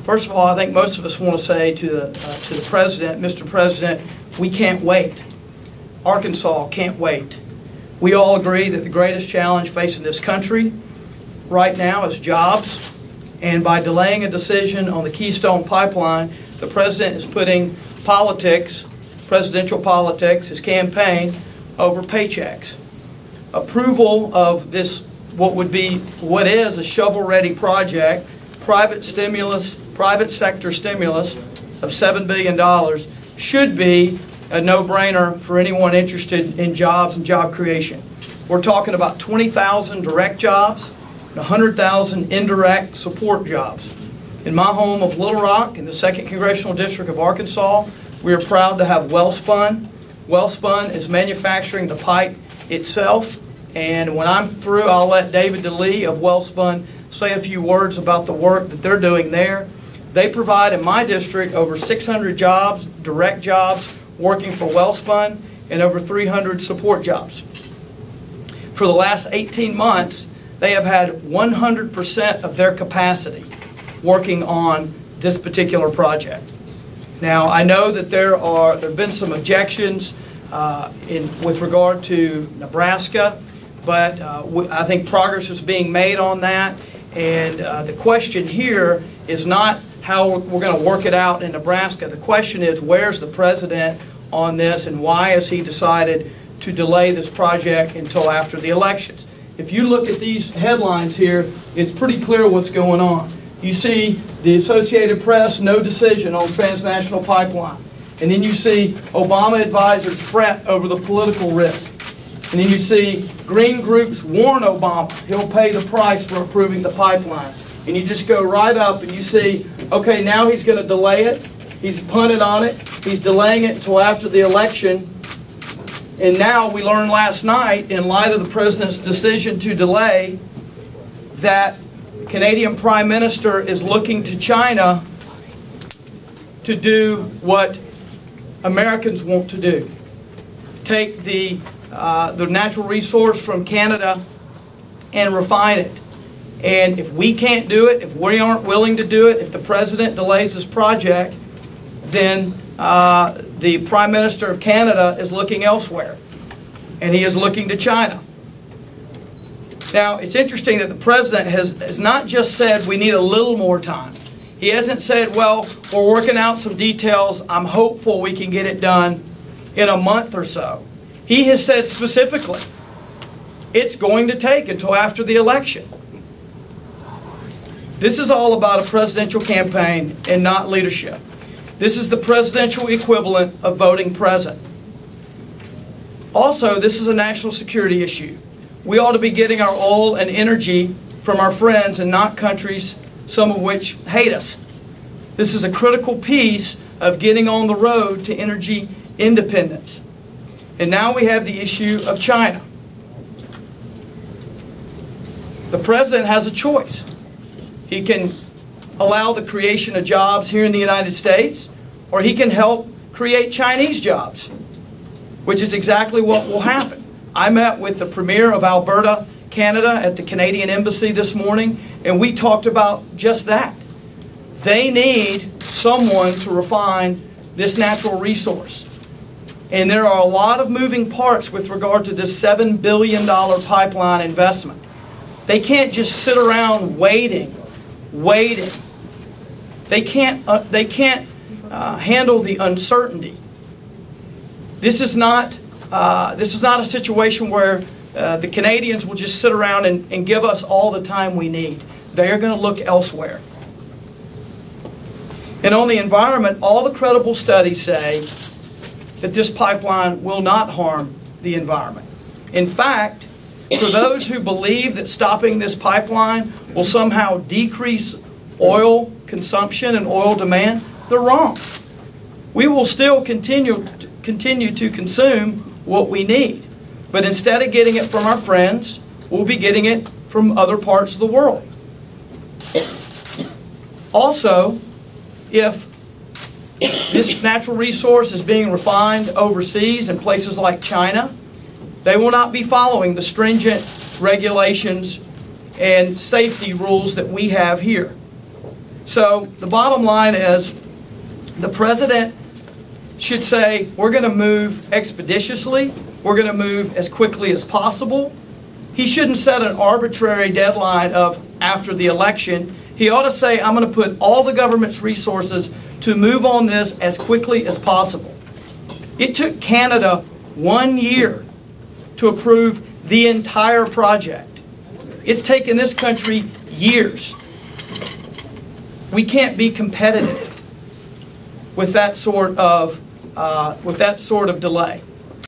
First of all, I think most of us want to say to the President, Mr. President, we can't wait. Arkansas can't wait. We all agree that the greatest challenge facing this country right now is jobs. And by delaying a decision on the Keystone pipeline, the President is putting politics, presidential politics, his campaign, over paychecks. Approval of this, what is a shovel-ready project, private sector stimulus of $7 billion should be a no-brainer for anyone interested in jobs and job creation. We're talking about 20,000 direct jobs and 100,000 indirect support jobs. In my home of Little Rock, in the 2nd Congressional District of Arkansas, we are proud to have Wellspun. Wellspun is manufacturing the pipe itself, and when I'm through, I'll let David DeLee of Wellspun say a few words about the work that they're doing there. They provide in my district over 600 jobs, direct jobs, working for Wellspun, and over 300 support jobs. For the last 18 months, they have had 100% of their capacity working on this particular project. Now, I know that there have been some objections with regard to Nebraska, but I think progress is being made on that. And the question here is not how we're going to work it out in Nebraska. The question is, where's the President on this, and why has he decided to delay this project until after the elections? If you look at these headlines here, it's pretty clear what's going on. You see the Associated Press, no decision on transnational pipeline. And then you see Obama advisors fret over the political risk. And then you see green groups warn Obama he'll pay the price for approving the pipeline. And you just go right up and you see, okay, now he's going to delay it. He's punted on it. He's delaying it until after the election. And now we learned last night, in light of the President's decision to delay, that the Canadian Prime Minister is looking to China to do what Americans want to do. Take the natural resource from Canada and refine it. And if we can't do it, if we aren't willing to do it, if the President delays this project, then the Prime Minister of Canada is looking elsewhere. And he is looking to China. Now, it's interesting that the President has not just said we need a little more time. He hasn't said, well, we're working out some details. I'm hopeful we can get it done in a month or so. He has said specifically, it's going to take until after the election. This is all about a presidential campaign and not leadership. This is the presidential equivalent of voting present. Also, this is a national security issue. We ought to be getting our oil and energy from our friends and not countries, some of which hate us. This is a critical piece of getting on the road to energy independence. And now we have the issue of China. The President has a choice. He can allow the creation of jobs here in the United States, or he can help create Chinese jobs, which is exactly what will happen. I met with the Premier of Alberta, Canada, at the Canadian Embassy this morning, and we talked about just that. They need someone to refine this natural resource. And there are a lot of moving parts with regard to this $7 billion pipeline investment. They can't just sit around waiting. They can't handle the uncertainty. This is not a situation where the Canadians will just sit around and give us all the time we need. They are going to look elsewhere. And on the environment, all the credible studies say that this pipeline will not harm the environment. In fact, for those who believe that stopping this pipeline will somehow decrease oil consumption and oil demand, they're wrong. We will still continue to consume what we need. But instead of getting it from our friends, we'll be getting it from other parts of the world. Also, if this natural resource is being refined overseas in places like China, they will not be following the stringent regulations and safety rules that we have here. So the bottom line is the president should say, we're going to move expeditiously, we're going to move as quickly as possible. He shouldn't set an arbitrary deadline of after the election. He ought to say, I'm going to put all the government's resources to move on this as quickly as possible. It took Canada 1 year to approve the entire project. It's taken this country years. We can't be competitive with that sort of delay.